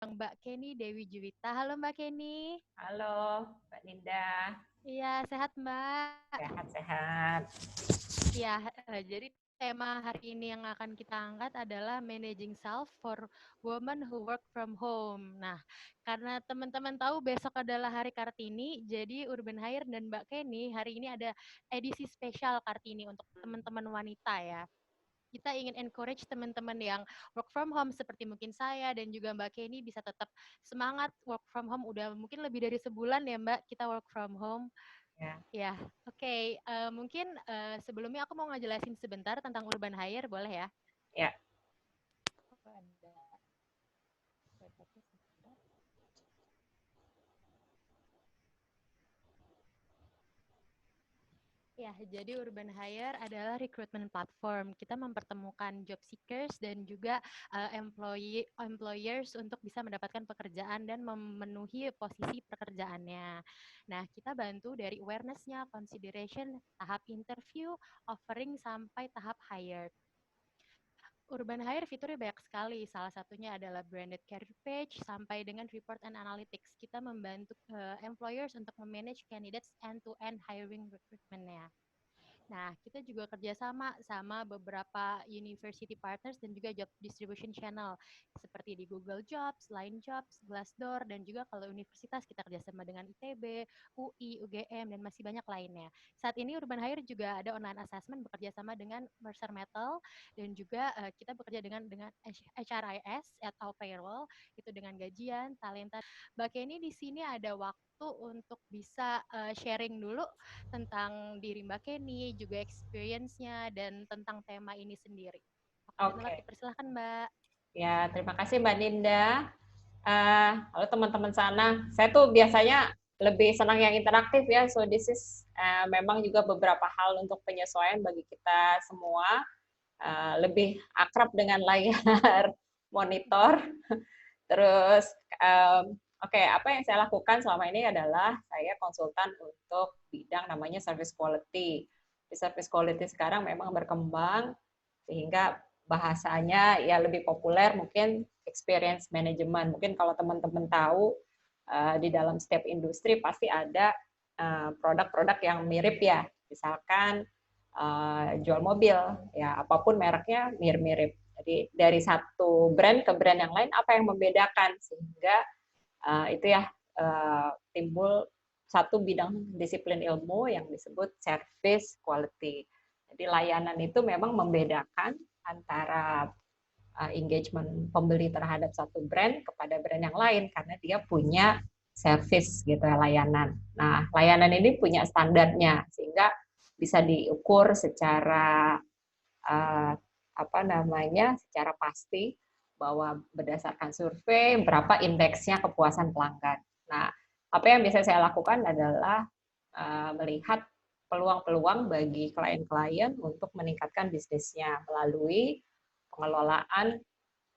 Mbak Kenny Dewi Juwita. Halo Mbak Kenny. Halo, Mbak Ninda. Iya, sehat Mbak. Sehat-sehat. Iya, jadi tema hari ini yang akan kita angkat adalah Managing Self for Women Who Work from Home. Nah, karena teman-teman tahu besok adalah Hari Kartini, jadi Urban Hire dan Mbak Kenny hari ini ada edisi spesial Kartini untuk teman-teman wanita ya. Kita ingin encourage teman-teman yang work from home seperti mungkin saya dan juga Mbak Kenny bisa tetap semangat work from home. Udah mungkin lebih dari sebulan ya Mbak kita work from home. Ya, Ya, oke. Mungkin sebelumnya aku mau ngejelasin sebentar tentang Urban Hire, boleh ya? ya. Ya, jadi Urban Hire adalah recruitment platform. Kita mempertemukan job seekers dan juga employers untuk bisa mendapatkan pekerjaan dan memenuhi posisi pekerjaannya. Nah, kita bantu dari awareness-nya, consideration, tahap interview, offering sampai tahap hire. Urban Hire fiturnya banyak sekali. Salah satunya adalah branded career page sampai dengan report and analytics. Kita membantu employers untuk memanage candidates end-to-end hiring recruitment-nya. Nah, kita juga kerjasama sama beberapa university partners dan juga job distribution channel seperti di Google Jobs, Line Jobs, Glassdoor, dan juga kalau universitas kita kerjasama dengan ITB, UI, UGM, dan masih banyak lainnya. Saat ini Urban Hire juga ada online assessment bekerja sama dengan Mercer Metal dan juga kita bekerja dengan HRIS atau payroll itu dengan gajian, talenta. Mbak Kenny di sini ada waktu untuk bisa sharing dulu tentang diri Mbak Kenny, juga experience-nya, dan tentang tema ini sendiri. Oke, Mbak, Oke. dipersilahkan Mbak. Ya, terima kasih Mbak Ninda. Halo teman-teman sana. Saya tuh biasanya lebih senang yang interaktif ya. So this is memang juga beberapa hal untuk penyesuaian bagi kita semua. Lebih akrab dengan layar monitor. Terus, oke, apa yang saya lakukan selama ini adalah saya konsultan untuk bidang namanya service quality. Di service quality sekarang memang berkembang sehingga bahasanya ya lebih populer mungkin experience management. Mungkin kalau teman-teman tahu di dalam setiap industri pasti ada produk-produk yang mirip ya. Misalkan jual mobil, ya apapun mereknya mirip-mirip. Jadi dari satu brand ke brand yang lain apa yang membedakan sehingga itu ya timbul satu bidang disiplin ilmu yang disebut service quality. Jadi layanan itu memang membedakan antara engagement pembeli terhadap satu brand kepada brand yang lain karena dia punya service gitu ya, layanan. Nah, layanan ini punya standarnya sehingga bisa diukur secara uh, apa namanya secara pasti bahwa berdasarkan survei berapa indeksnya kepuasan pelanggan. Nah, apa yang biasa saya lakukan adalah melihat peluang-peluang bagi klien-klien untuk meningkatkan bisnisnya melalui pengelolaan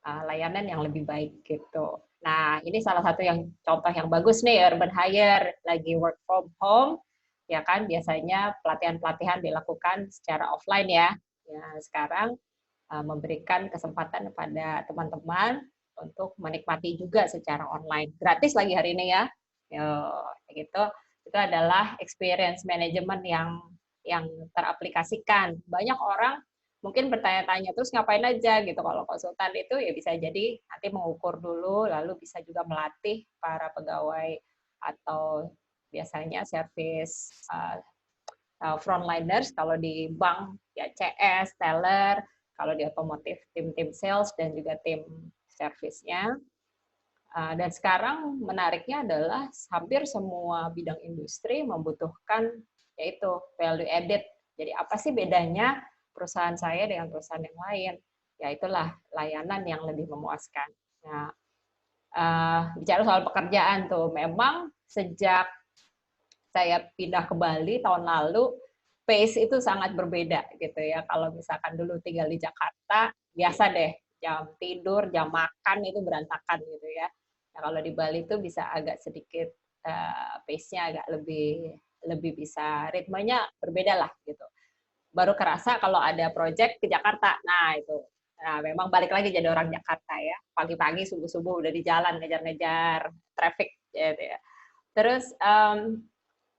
layanan yang lebih baik gitu. Nah, ini salah satu yang contoh yang bagus nih, Urban Hire lagi work from home, ya kan biasanya pelatihan-pelatihan dilakukan secara offline ya. Ya, sekarang memberikan kesempatan kepada teman-teman untuk menikmati juga secara online. Gratis lagi hari ini ya. Yo, gitu. Itu adalah experience management yang teraplikasikan. Banyak orang mungkin bertanya-tanya terus ngapain aja gitu. Kalau konsultan itu ya bisa jadi nanti mengukur dulu, lalu bisa juga melatih para pegawai atau biasanya service frontliners kalau di bank ya CS, teller, kalau di otomotif tim-tim sales dan juga tim service-nya. Dan sekarang menariknya adalah hampir semua bidang industri membutuhkan yaitu value added. Jadi apa sih bedanya perusahaan saya dengan perusahaan yang lain? Ya itulah layanan yang lebih memuaskan. Nah, bicara soal pekerjaan tuh, memang sejak saya pindah ke Bali tahun lalu, pace itu sangat berbeda gitu ya. Kalau misalkan dulu tinggal di Jakarta, biasa deh jam tidur, jam makan itu berantakan gitu ya. Nah, kalau di Bali itu bisa agak sedikit pace-nya agak lebih lebih bisa ritmenya berbeda lah gitu. Baru kerasa kalau ada project ke Jakarta. Nah, itu Nah, memang balik lagi jadi orang Jakarta ya. Pagi-pagi, subuh-subuh udah di jalan ngejar-ngejar traffic gitu ya. Terus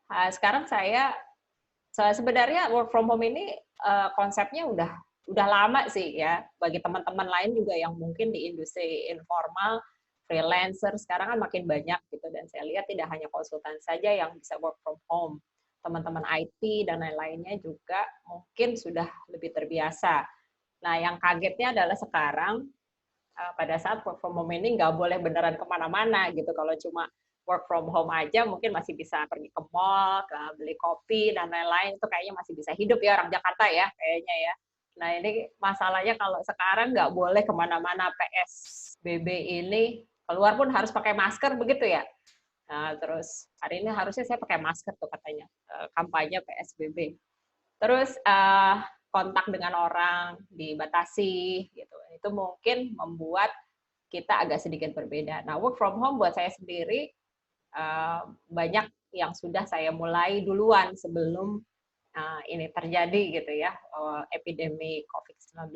sekarang saya sebenarnya work from home ini konsepnya udah lama sih ya. Bagi teman-teman lain juga yang mungkin di industri informal, freelancer sekarang kan makin banyak gitu. Dan saya lihat tidak hanya konsultan saja yang bisa work from home. Teman-teman IT dan lain-lainnya juga mungkin sudah lebih terbiasa. Nah, yang kagetnya adalah sekarang pada saat work from home ini nggak boleh beneran kemana-mana gitu. Kalau cuma work from home aja mungkin masih bisa pergi ke mall, ke beli kopi, dan lain-lain. Itu kayaknya masih bisa hidup ya orang Jakarta ya, kayaknya ya. Nah, ini masalahnya kalau sekarang nggak boleh kemana-mana, PSBB ini, keluar pun harus pakai masker, begitu ya? Nah, terus hari ini harusnya saya pakai masker tuh katanya, kampanye PSBB. Terus kontak dengan orang dibatasi gitu. Itu mungkin membuat kita agak sedikit berbeda. Nah, work from home buat saya sendiri banyak yang sudah saya mulai duluan sebelum ini terjadi gitu ya, epidemi COVID-19.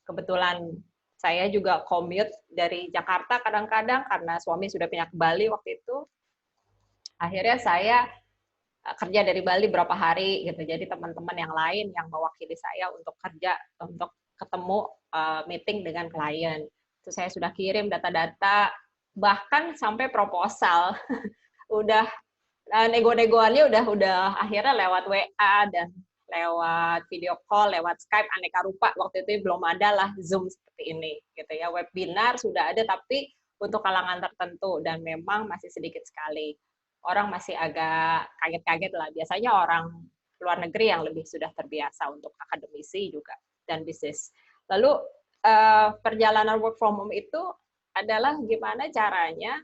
Kebetulan saya juga commute dari Jakarta kadang-kadang karena suami sudah pindah ke Bali waktu itu. Akhirnya saya kerja dari Bali berapa hari gitu. Jadi teman-teman yang lain yang mewakili saya untuk kerja, untuk ketemu meeting dengan klien. Itu saya sudah kirim data-data, bahkan sampai proposal. Udah nego-negoannya udah akhirnya lewat WA dan lewat video call, lewat Skype, aneka rupa. Waktu itu belum ada lah Zoom seperti ini gitu ya. Webinar sudah ada tapi untuk kalangan tertentu dan memang masih sedikit sekali. Orang masih agak kaget-kaget lah. Biasanya orang luar negeri yang lebih sudah terbiasa untuk akademisi juga dan bisnis. Lalu perjalanan work from home itu adalah gimana caranya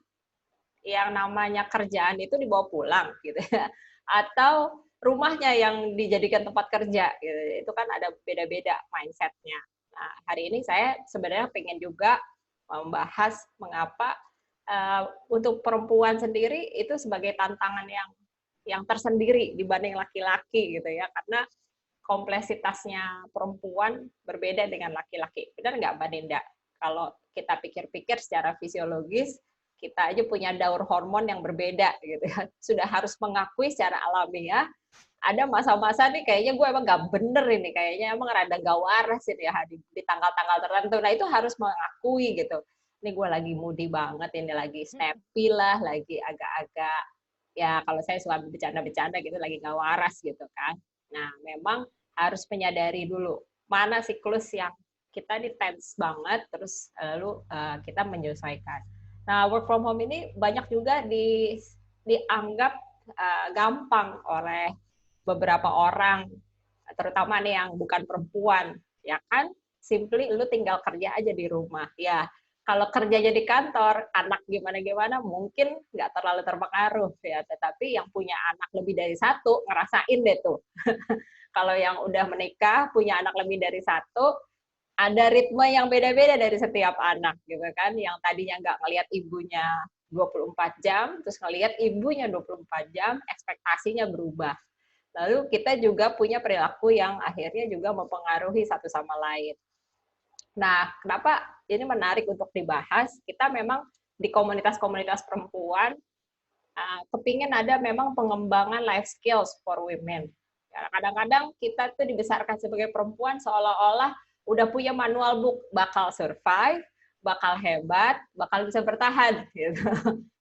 yang namanya kerjaan itu dibawa pulang gitu ya, atau rumahnya yang dijadikan tempat kerja gitu. Itu kan ada beda-beda mindsetnya. Nah, hari ini saya sebenarnya pengen juga membahas mengapa untuk perempuan sendiri itu sebagai tantangan yang tersendiri dibanding laki-laki gitu ya, karena kompleksitasnya perempuan berbeda dengan laki-laki. Benar nggak, Mbak Dinda? Kalau kita pikir-pikir secara fisiologis, kita aja punya daur hormon yang berbeda gitu ya. Sudah harus mengakui secara alamiah ada masa-masa nih kayaknya gue emang nggak bener ini, kayaknya emang rada gak waras ini ya di tanggal-tanggal tertentu. Nah, itu harus mengakui gitu. Ini gue lagi moody banget, ini lagi snappy lah, lagi agak-agak ya kalau saya suka bercanda-bercanda gitu, lagi gak waras gitu kan. Nah, memang harus menyadari dulu mana siklus yang kita ini tense banget, terus lalu kita menyesuaikan. Nah, work from home ini banyak juga dianggap gampang oleh beberapa orang, terutama nih yang bukan perempuan, ya kan? Simply lu tinggal kerja aja di rumah. Ya, kalau kerjanya di kantor, anak gimana-gimana mungkin nggak terlalu terpengaruh ya. Tetapi yang punya anak lebih dari satu, ngerasain deh tuh. Kalau yang udah menikah, punya anak lebih dari satu, ada ritme yang beda-beda dari setiap anak gitu kan. Yang tadinya nggak ngelihat ibunya 24 jam, terus ngelihat ibunya 24 jam, ekspektasinya berubah. Lalu kita juga punya perilaku yang akhirnya juga mempengaruhi satu sama lain. Nah, kenapa ini menarik untuk dibahas? Kita memang di komunitas-komunitas perempuan kepingin ada memang pengembangan life skills for women. Kadang-kadang kita tuh dibesarkan sebagai perempuan seolah-olah udah punya manual book, bakal survive, bakal hebat, bakal bisa bertahan. Gitu.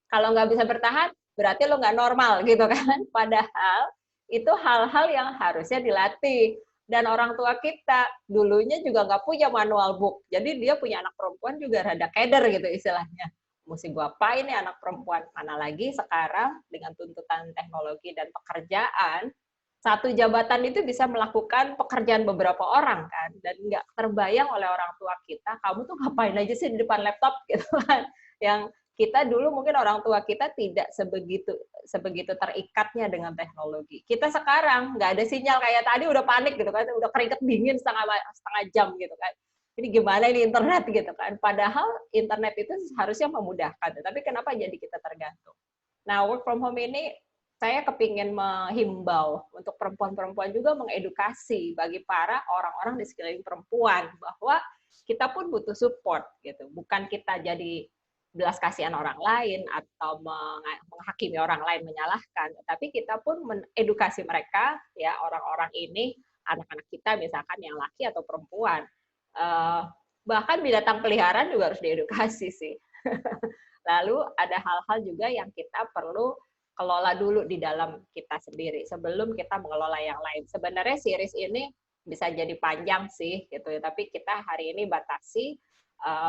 Kalau nggak bisa bertahan, berarti lo nggak normal gitu kan. Padahal itu hal-hal yang harusnya dilatih. Dan orang tua kita dulunya juga nggak punya manual book. Jadi dia punya anak perempuan juga rada keder gitu istilahnya. Mesti gue apain nih anak perempuan. Mana lagi sekarang dengan tuntutan teknologi dan pekerjaan, satu jabatan itu bisa melakukan pekerjaan beberapa orang kan. Dan nggak terbayang oleh orang tua kita, kamu tuh ngapain aja sih di depan laptop gitu kan. Yang kita dulu mungkin orang tua kita tidak sebegitu terikatnya dengan teknologi. Kita sekarang nggak ada sinyal kayak tadi udah panik gitu kan, udah keringet dingin setengah jam gitu kan. Ini gimana ini internet gitu kan. Padahal internet itu harusnya memudahkan, tapi kenapa jadi kita tergantung. Nah, work from home ini saya kepingin menghimbau untuk perempuan-perempuan juga mengedukasi bagi para orang-orang di sekeliling perempuan bahwa kita pun butuh support gitu. Bukan kita jadi belas kasihan orang lain atau menghakimi orang lain, menyalahkan, tapi kita pun mengedukasi mereka, ya orang-orang ini, anak-anak kita misalkan yang laki atau perempuan. Bahkan binatang peliharaan juga harus diedukasi sih. Lalu ada hal-hal juga yang kita perlu kelola dulu di dalam kita sendiri sebelum kita mengelola yang lain. Sebenarnya series ini bisa jadi panjang sih gitu ya, tapi kita hari ini batasi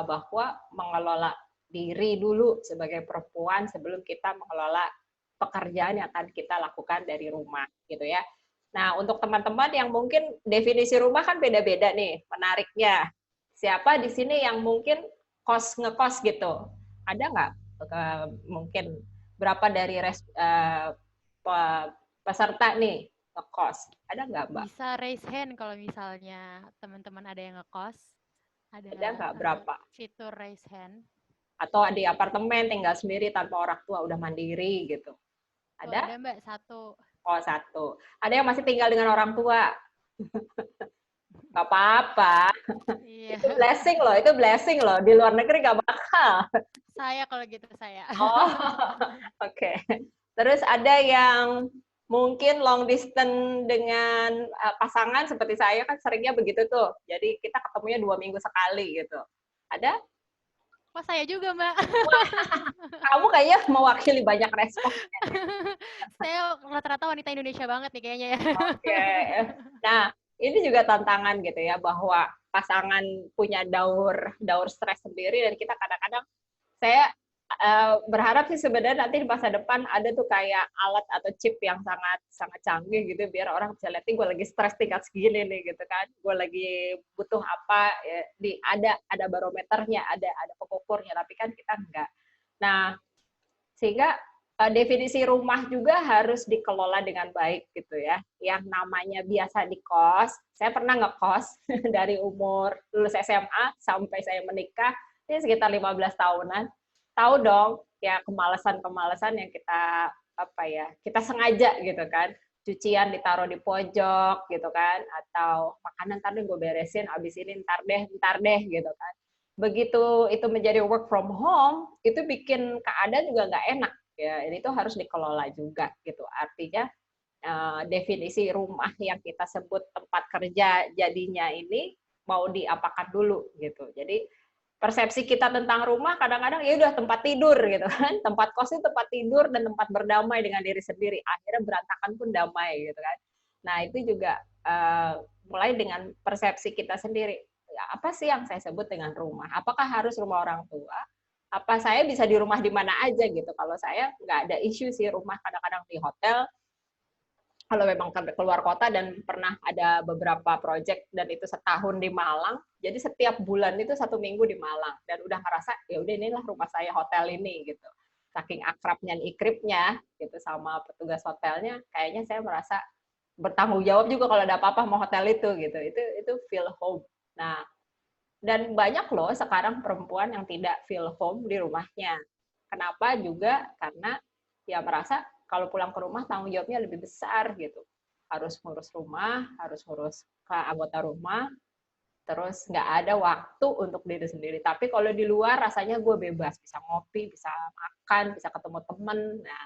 bahwa mengelola diri dulu sebagai perempuan sebelum kita mengelola pekerjaan yang akan kita lakukan dari rumah gitu ya. Nah, untuk teman-teman yang mungkin definisi rumah kan beda-beda nih, menariknya. Siapa di sini yang mungkin ngekos gitu? Ada nggak mungkin berapa dari peserta nih ngekos? Ada nggak, Mbak? Bisa raise hand kalau misalnya teman-teman ada yang ngekos. Ada nggak berapa? Fitur raise hand. Atau di apartemen tinggal sendiri tanpa orang tua, udah mandiri gitu? Ada? Ada Mbak, satu. Oh, satu. Ada yang masih tinggal dengan orang tua? Gak apa-apa. Iya. Itu blessing loh. Di luar negeri gak bakal. Saya kalau gitu saya. Oh, oke. Terus ada yang mungkin long distance dengan pasangan seperti saya kan seringnya begitu tuh. Jadi kita ketemunya 2 minggu sekali gitu. Ada? Oh, saya juga, Mbak. Wah, kamu kayaknya mewakili banyak respon. Saya rata-rata wanita Indonesia banget nih kayaknya ya. Oke. Nah, ini juga tantangan gitu ya, bahwa pasangan punya daur stres sendiri, dan kita kadang-kadang, saya berharap sih sebenarnya nanti di masa depan ada tuh kayak alat atau chip yang sangat sangat canggih gitu, biar orang bisa lihat nih gue lagi stres tingkat segini nih gitu kan, gue lagi butuh apa ya, ada barometernya, ada pengukurnya, tapi kan kita enggak. Nah, sehingga definisi rumah juga harus dikelola dengan baik gitu ya. Yang namanya biasa di kos, saya pernah ngekos dari umur lulus SMA sampai saya menikah, ini sekitar 15 tahunan. Tahu dong ya kemalasan-kemalasan yang kita kita sengaja gitu kan. Cucian ditaruh di pojok gitu kan, atau makanan ntar deh gue beresin, abis ini ntar deh gitu kan. Begitu itu menjadi work from home, itu bikin keadaan juga nggak enak. Ya, ini tuh harus dikelola juga gitu. Artinya definisi rumah yang kita sebut tempat kerja jadinya ini mau diapakan dulu gitu. Jadi persepsi kita tentang rumah kadang-kadang ya udah tempat tidur gitu kan. Tempat kos itu tempat tidur dan tempat berdamai dengan diri sendiri. Akhirnya berantakan pun damai gitu kan. Nah, itu juga mulai dengan persepsi kita sendiri. Ya, apa sih yang saya sebut dengan rumah? Apakah harus rumah orang tua? Apa saya bisa di rumah di mana aja gitu? Kalau saya nggak ada isu sih rumah, kadang-kadang di hotel, kalau memang keluar kota, dan pernah ada beberapa project dan itu setahun di Malang, jadi setiap bulan itu 1 minggu di Malang, dan udah ngerasa ya udah inilah rumah saya hotel ini gitu. Saking akrabnya ikripnya gitu sama petugas hotelnya, kayaknya saya merasa bertanggung jawab juga kalau ada apa-apa sama hotel itu gitu. Itu feel home. Nah, dan banyak loh sekarang perempuan yang tidak feel home di rumahnya. Kenapa? Juga karena ya merasa kalau pulang ke rumah tanggung jawabnya lebih besar gitu. Harus ngurus rumah, harus ngurus ke anggota rumah, terus nggak ada waktu untuk diri sendiri. Tapi kalau di luar rasanya gue bebas, bisa ngopi, bisa makan, bisa ketemu temen. Nah,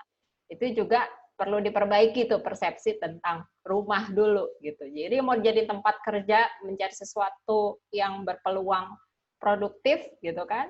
itu juga perlu diperbaiki tuh persepsi tentang rumah dulu gitu. Jadi mau jadi tempat kerja, mencari sesuatu yang berpeluang produktif gitu kan,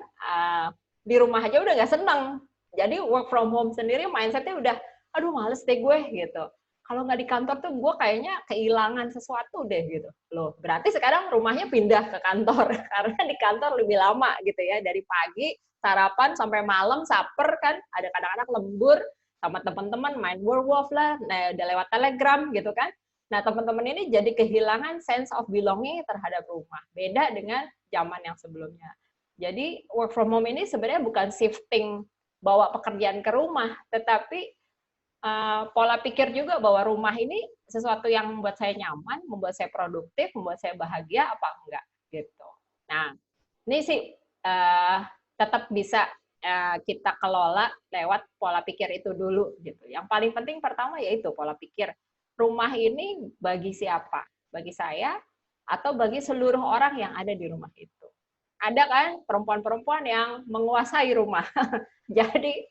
di rumah aja udah nggak seneng. Jadi work from home sendiri mindsetnya udah, aduh males deh gue gitu. Kalau nggak di kantor tuh gue kayaknya kehilangan sesuatu deh gitu. Loh, berarti sekarang rumahnya pindah ke kantor karena di kantor lebih lama gitu ya, dari pagi sarapan sampai malam saper kan, ada kadang-kadang lembur sama teman-teman main werewolf lah, nah, udah lewat Telegram gitu kan. Nah, teman-teman ini jadi kehilangan sense of belonging terhadap rumah. Beda dengan zaman yang sebelumnya. Jadi work from home ini sebenarnya bukan shifting bawa pekerjaan ke rumah, tetapi pola pikir juga bahwa rumah ini sesuatu yang membuat saya nyaman, membuat saya produktif, membuat saya bahagia apa enggak gitu. Nah, ini sih tetap bisa kita kelola lewat pola pikir itu dulu gitu. Yang paling penting pertama yaitu pola pikir. Rumah ini bagi siapa? Bagi saya atau bagi seluruh orang yang ada di rumah itu. ada kan perempuan-perempuan yang menguasai rumah. Jadi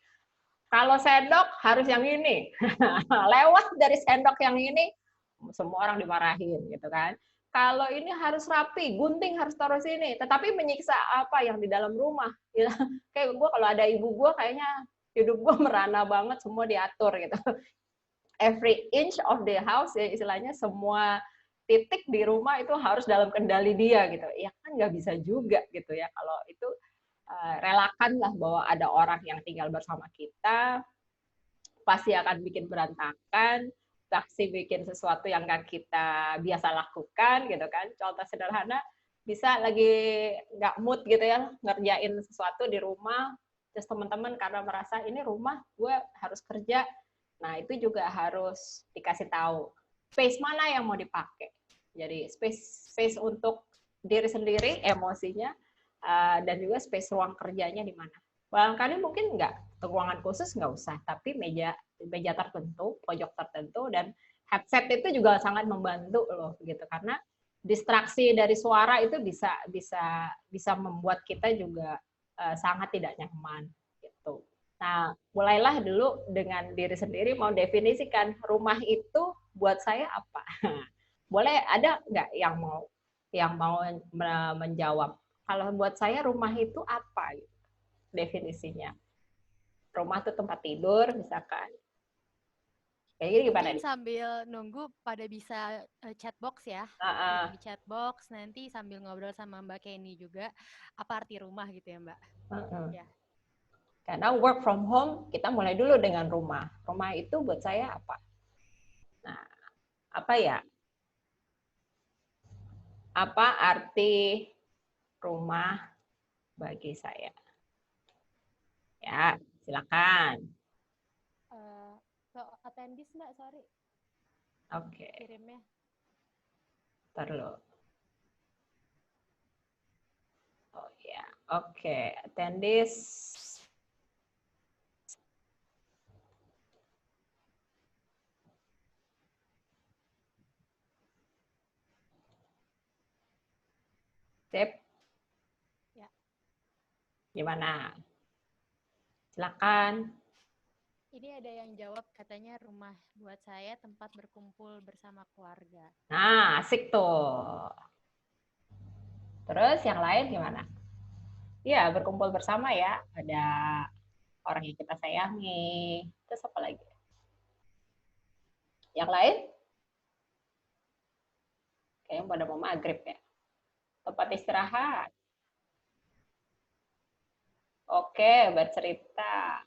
kalau sendok harus yang ini. Lewat dari sendok yang ini, semua orang dimarahin gitu kan. Kalau ini harus rapi, gunting harus taruh sini. Tetapi menyiksa apa yang di dalam rumah. Ya, kayak gue kalau ada ibu gue kayaknya hidup gue merana banget, semua diatur gitu. Every inch of the house, ya istilahnya semua titik di rumah itu harus dalam kendali dia gitu. Ya kan nggak bisa juga gitu ya kalau itu relakanlah bahwa ada orang yang tinggal bersama kita, pasti akan bikin berantakan, pasti bikin sesuatu yang nggak kita biasa lakukan gitu kan. Contoh sederhana, bisa lagi nggak mood gitu ya, ngerjain sesuatu di rumah, terus teman-teman karena merasa ini rumah gue harus kerja, nah itu juga harus dikasih tahu space mana yang mau dipakai. Jadi space untuk diri sendiri, emosinya, dan juga space ruang kerjanya di mana. Barangkali mungkin nggak, ruangan khusus nggak usah, tapi meja tertentu, pojok tertentu, dan headset itu juga sangat membantu loh gitu, karena distraksi dari suara itu bisa membuat kita juga sangat tidak nyaman gitu. Nah, mulailah dulu dengan diri sendiri mau definisikan rumah itu buat saya apa. Boleh ada nggak yang mau menjawab? Kalau buat saya rumah itu apa? Definisinya. Rumah itu tempat tidur, misalkan. Kayak gini gimana Mungkin nih? sambil nunggu pada bisa chatbox ya. Di chatbox nanti sambil ngobrol sama Mbak Kenny juga apa arti rumah gitu ya Mbak. Ya. Karena work from home, kita mulai dulu dengan rumah. Rumah itu buat saya apa? Nah, apa ya? Apa arti rumah bagi saya? Ya, silakan. Ke attendees Mbak, sorry. Oke. Kirimnya. Terus. Oh ya, oke. Attendees. Sip. Ya. Gimana? Silakan. Ini ada yang jawab katanya rumah buat saya tempat berkumpul bersama keluarga. Nah, asik tuh. Terus yang lain gimana? Ya, berkumpul bersama ya. Ada orang yang kita sayangi. Terus apa lagi? Yang lain? Kayaknya pada mau maghrib ya. Tempat istirahat. Oke, bercerita.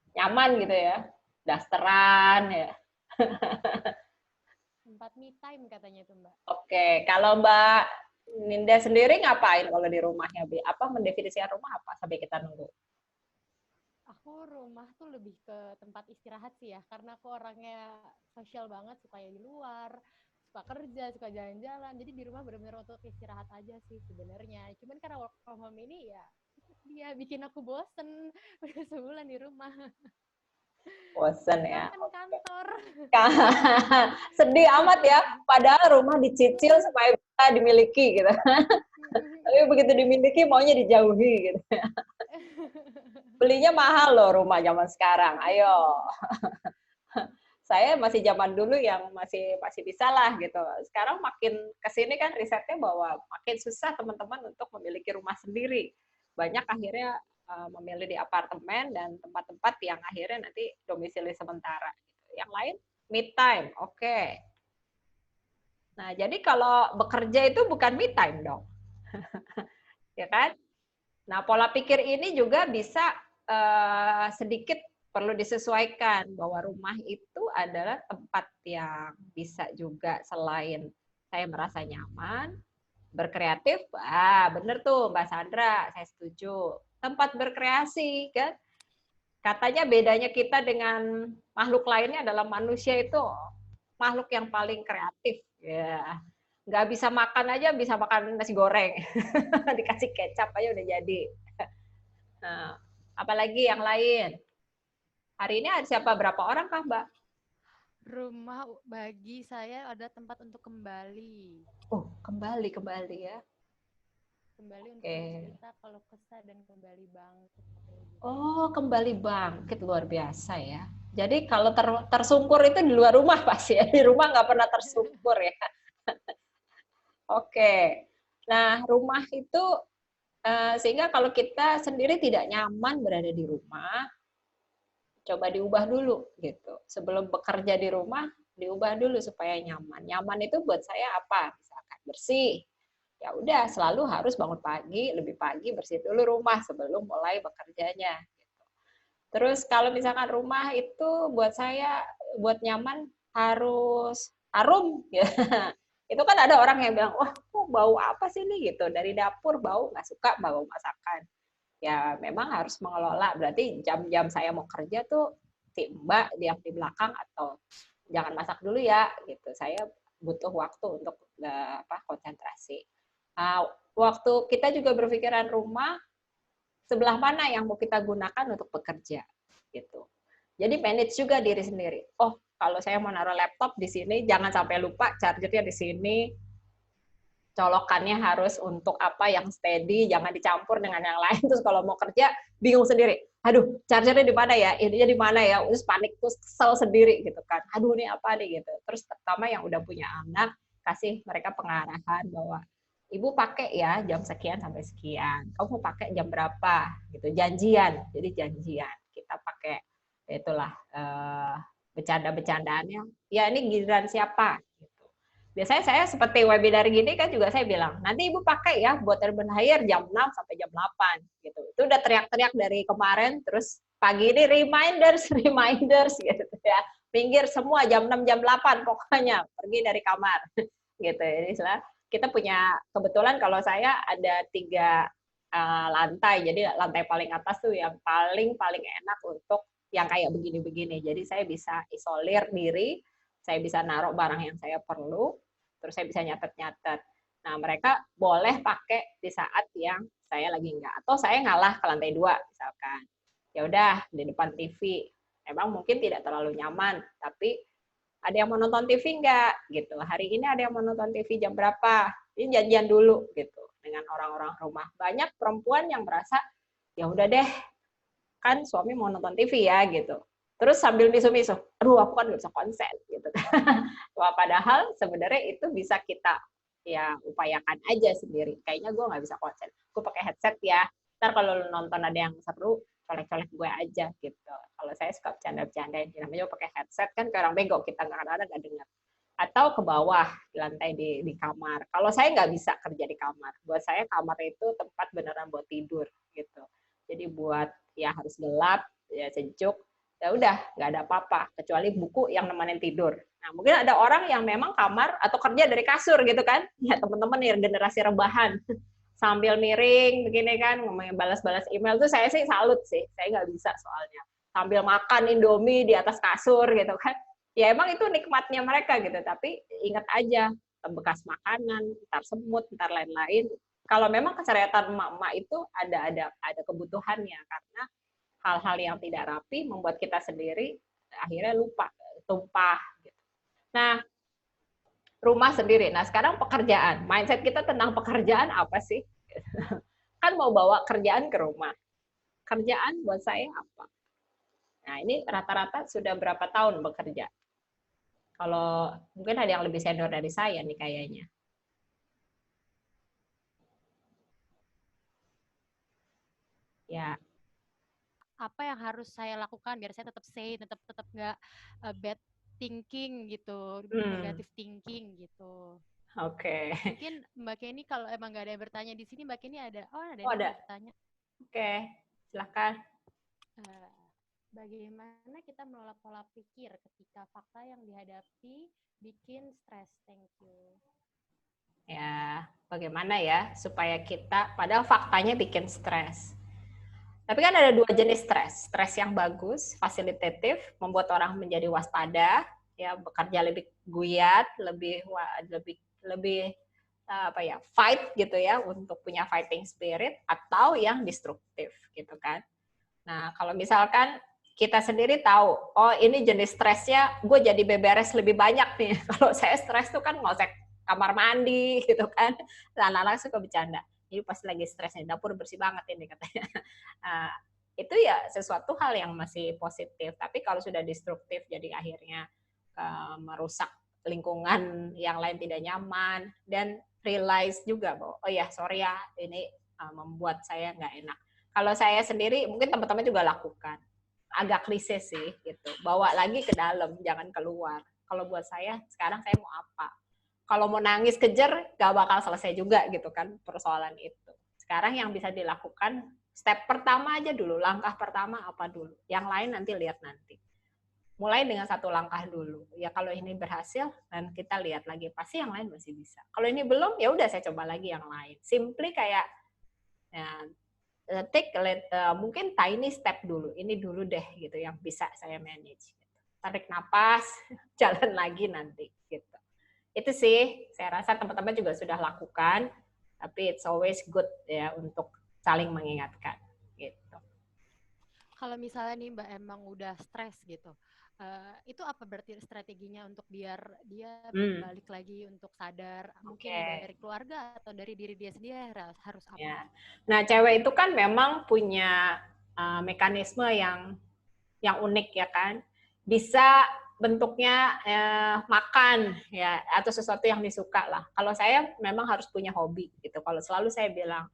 Nyaman gitu ya. Dasteran ya. Tempat me time katanya itu Mbak. Oke, kalau Mbak Ninda sendiri ngapain kalau di rumahnya? Apa mendefinisikan rumah apa sampai kita nunggu? Aku rumah tuh lebih ke tempat istirahat sih ya, karena aku orangnya sosial banget, suka ya di luar, suka kerja, suka jalan-jalan. Jadi di rumah benar-benar untuk istirahat aja sih sebenarnya. Cuman karena work from home ini ya dia bikin aku bosen udah sebulan di rumah. Bosen ya. Kangen kantor. Sedih amat ya. Padahal rumah dicicil supaya bisa dimiliki gitu. Tapi begitu dimiliki maunya dijauhi gitu. Belinya mahal loh rumah zaman sekarang. Ayo. Saya masih zaman dulu yang masih bisa lah gitu. Sekarang makin kesini kan risetnya bahwa makin susah teman-teman untuk memiliki rumah sendiri. Banyak akhirnya memilih di apartemen dan tempat-tempat yang akhirnya nanti domisili sementara. Yang lain me time, oke. Nah jadi kalau bekerja itu bukan me time dong, ya kan? Nah pola pikir ini juga bisa sedikit perlu disesuaikan bahwa rumah itu adalah tempat yang bisa juga selain saya merasa nyaman, berkreatif, bener tuh Mbak Sandra, saya setuju. Tempat berkreasi kan, katanya bedanya kita dengan makhluk lainnya adalah manusia itu makhluk yang paling kreatif, ya. Nggak bisa makan aja bisa makan nasi goreng, dikasih kecap aja udah jadi. Nah, apalagi yang lain? Hari ini ada siapa berapa orang kah, Mbak? Rumah bagi saya ada tempat untuk kembali. Oh, kembali ya. kembali untuk Oke. bercerita kalau kesah dan kembali bangkit. Oh, kembali bangkit, luar biasa ya. Jadi kalau tersungkur itu di luar rumah pasti ya, di rumah nggak pernah tersungkur ya. Oke. Nah, rumah itu sehingga kalau kita sendiri tidak nyaman berada di rumah, coba diubah dulu gitu. Sebelum bekerja di rumah, diubah dulu supaya nyaman. Nyaman itu buat saya apa? Misalkan bersih. Ya udah, selalu harus bangun pagi, lebih pagi bersih dulu rumah sebelum mulai bekerjanya. Terus kalau misalkan rumah itu buat saya buat nyaman harus harum ya. Itu kan ada orang yang bilang, wah kok bau apa sih ini gitu, dari dapur bau, nggak suka bau masakan. Ya memang harus mengelola, berarti jam-jam saya mau kerja tuh si mbak yang di belakang atau jangan masak dulu ya gitu, saya butuh waktu untuk konsentrasi. Waktu kita juga berpikiran rumah, sebelah mana yang mau kita gunakan untuk bekerja gitu. Jadi manage juga diri sendiri. Oh, kalau saya mau naruh laptop di sini, jangan sampai lupa chargernya di sini. Colokannya harus untuk apa yang steady, jangan dicampur dengan yang lain. Terus kalau mau kerja, bingung sendiri. Aduh, chargernya di mana ya? Ininya di mana ya? Terus panik, terus kesel sendiri gitu kan. Aduh, ini apa nih gitu. Terus terutama yang udah punya anak, kasih mereka pengarahan bahwa ibu pakai ya jam sekian sampai sekian. Kamu mau pakai jam berapa? Gitu. Janjian. Jadi janjian. Kita pakai itulah bercanda-bercandaannya. Ya ini giliran siapa? Biasanya saya seperti webinar gini kan juga saya bilang, nanti ibu pakai ya buat urban hire jam 6 sampai jam 8 gitu. Itu udah teriak-teriak dari kemarin, terus pagi ini reminders, reminders gitu ya. Pinggir semua jam 6 jam 8 pokoknya pergi dari kamar gitu. Jadi kita punya kebetulan kalau saya ada 3 lantai, jadi lantai paling atas tuh yang paling enak untuk yang kayak begini-begini. Jadi saya bisa isolir diri, saya bisa naruh barang yang saya perlu, terus saya bisa nyatet-nyatet. Nah, mereka boleh pakai di saat yang saya lagi enggak. Atau saya ngalah ke lantai 2, misalkan. Ya udah, di depan TV. Emang mungkin tidak terlalu nyaman, tapi ada yang mau nonton TV enggak? Gitu. Hari ini ada yang mau nonton TV jam berapa? Ini janjian dulu, gitu. Dengan orang-orang rumah. Banyak perempuan yang merasa, ya udah deh, kan suami mau nonton TV ya, gitu. Terus sambil misu-misu, aduh aku kan nggak bisa konsen gitu. Wah, padahal sebenarnya itu bisa kita ya upayakan aja sendiri. Kayaknya gue nggak bisa konsen, gue pakai headset ya. Ntar kalau nonton ada yang seru, colek-colek gue aja gitu. Kalau saya suka bercanda-bercandain, namanya pakai headset kan kayak orang bego, kita nggak dengar. Atau ke bawah di lantai di kamar. Kalau saya nggak bisa kerja di kamar, buat saya kamar itu tempat beneran buat tidur gitu. Jadi buat ya harus gelap, ya sejuk, ya udah nggak ada apa-apa kecuali buku yang nemenin tidur. Nah mungkin ada orang yang memang kamar atau kerja dari kasur gitu kan, ya teman-teman yang generasi rebahan sambil miring begini kan ngomongin balas-balas email tuh saya sih salut sih, saya nggak bisa soalnya sambil makan Indomie di atas kasur gitu kan. Ya emang itu nikmatnya mereka gitu, tapi ingat aja bekas makanan, ntar semut, ntar lain-lain. Kalau memang kesehatan emak-emak itu ada kebutuhannya karena hal-hal yang tidak rapi membuat kita sendiri akhirnya lupa, tumpah. Nah, rumah sendiri. Nah, sekarang pekerjaan. Mindset kita tentang pekerjaan apa sih? Kan mau bawa kerjaan ke rumah. Kerjaan buat saya apa? Nah, ini rata-rata sudah berapa tahun bekerja? Kalau mungkin ada yang lebih senior dari saya nih kayaknya. Ya, Apa yang harus saya lakukan biar saya tetap sane, tetap nggak bad thinking gitu, negative thinking gitu. Oke. Mungkin Mbak Kenny kalau emang nggak ada yang bertanya di sini, Mbak Kenny ada, ada Oh, yang ada. mau bertanya. Oke, silakan. Bagaimana kita menolak pola pikir ketika fakta yang dihadapi bikin stres? Thank you. Ya, bagaimana ya supaya kita, padahal faktanya bikin stres. Tapi kan ada 2 jenis stres. Stres yang bagus, fasilitatif, membuat orang menjadi waspada, ya bekerja lebih guyat, lebih apa ya, fight gitu ya, untuk punya fighting spirit, atau yang destruktif gitu kan. Nah, kalau misalkan kita sendiri tahu, oh ini jenis stresnya gue jadi beberes lebih banyak nih. Kalau saya stres tuh kan ngosek kamar mandi gitu kan. Anak-anak suka bercanda. ini pasti lagi stres nih, dapur bersih banget ini katanya. Uh, itu ya sesuatu hal yang masih positif. Tapi kalau sudah destruktif, jadi akhirnya merusak lingkungan yang lain tidak nyaman, dan realize juga bahwa oh ya sorry ya ini membuat saya nggak enak. Kalau saya sendiri mungkin teman-teman juga lakukan, agak klise sih gitu, bawa lagi ke dalam, jangan keluar. Kalau buat saya sekarang saya mau apa, kalau mau nangis kejer gak bakal selesai juga gitu kan persoalan itu. Sekarang yang bisa dilakukan step pertama aja dulu, langkah pertama apa dulu, yang lain nanti lihat nanti. Mulai dengan satu langkah dulu. Ya kalau ini berhasil, dan kita lihat lagi pasti yang lain masih bisa. Kalau ini belum, ya udah saya coba lagi yang lain. Simply kayak ya, take mungkin tiny step dulu. Ini dulu deh gitu yang bisa saya manage. Tarik napas, jalan lagi nanti gitu. Itu sih saya rasa teman-teman juga sudah lakukan, tapi it's always good ya untuk saling mengingatkan gitu. Kalau misalnya nih Mbak emang udah stres gitu, itu apa berarti strateginya untuk biar dia balik lagi untuk sadar, mungkin dari keluarga atau dari diri dia sendiri harus apa? Ya. Nah, cewek itu kan memang punya mekanisme yang unik ya kan, bisa bentuknya makan ya atau sesuatu yang disuka lah. Kalau saya memang harus punya hobi gitu. Kalau selalu saya bilang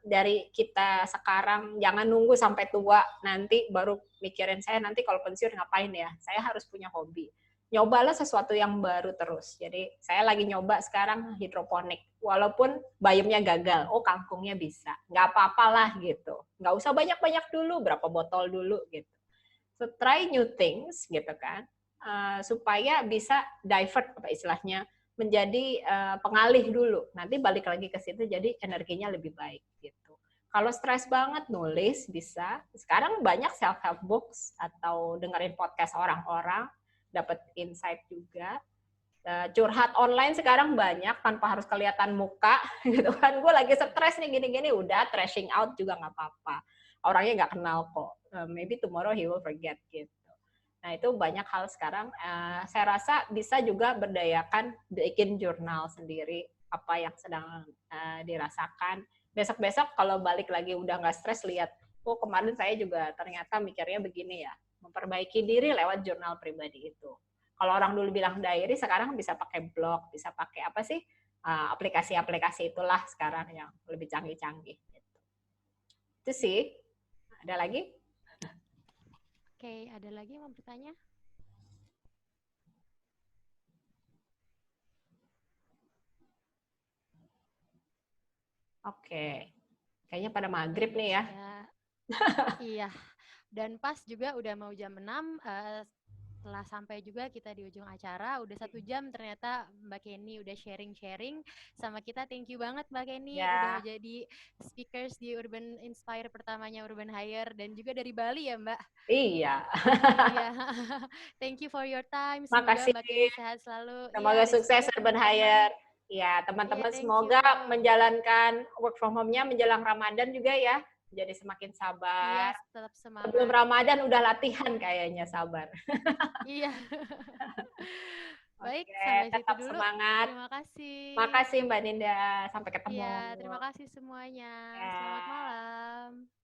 dari kita sekarang jangan nunggu sampai tua nanti baru mikirin saya nanti kalau pensiun ngapain ya. Saya harus punya hobi. Nyobalah sesuatu yang baru terus. Jadi saya lagi nyoba sekarang hidroponik. Walaupun bayamnya gagal, oh kangkungnya bisa. Nggak apa-apalah gitu. Nggak usah banyak-banyak dulu, berapa botol dulu gitu. So try new things gitu kan. Supaya bisa divert apa istilahnya, menjadi pengalih dulu. Nanti balik lagi ke situ jadi energinya lebih baik gitu. Kalau stres banget nulis bisa. Sekarang banyak self help books atau dengerin podcast orang-orang, dapat insight juga. Curhat online sekarang banyak tanpa harus kelihatan muka gitu kan. Gue lagi stres nih gini-gini, udah trashing out juga nggak apa-apa. Orangnya nggak kenal kok. Maybe tomorrow he will forget gitu. Nah, itu banyak hal sekarang. Saya rasa bisa juga berdayakan bikin jurnal sendiri apa yang sedang dirasakan. Besok-besok kalau balik lagi udah nggak stres, lihat, oh kemarin saya juga ternyata mikirnya begini ya. Memperbaiki diri lewat jurnal pribadi itu. Kalau orang dulu bilang diary, sekarang bisa pakai blog, bisa pakai apa sih, aplikasi-aplikasi itulah sekarang yang lebih canggih-canggih. Itu sih. Ada lagi? Oke, ada lagi yang mau bertanya? Oke. Kayaknya pada maghrib nih ya. Iya. Dan pas juga udah mau jam 6, setelah sampai juga kita di ujung acara, udah 1 jam ternyata Mbak Kenny udah sharing-sharing sama kita. Thank you banget Mbak Kenny udah jadi speakers di Urban Inspire pertamanya Urban Hire, dan juga dari Bali ya Mbak? Iya. Iya. Thank you for your time. Semoga Mbak Kenny sehat selalu. Semoga sukses Urban Hire. Ya, teman-teman semoga menjalankan work from home-nya menjelang Ramadan juga ya. Jadi semakin sabar. Iya, tetap semangat. Sebelum Ramadan udah latihan kayaknya, sabar. Iya. Baik, sampai tetap situ dulu. Semangat. Terima kasih. Makasih Mbak Ninda. Sampai ketemu. Iya, terima kasih semuanya. Selamat malam.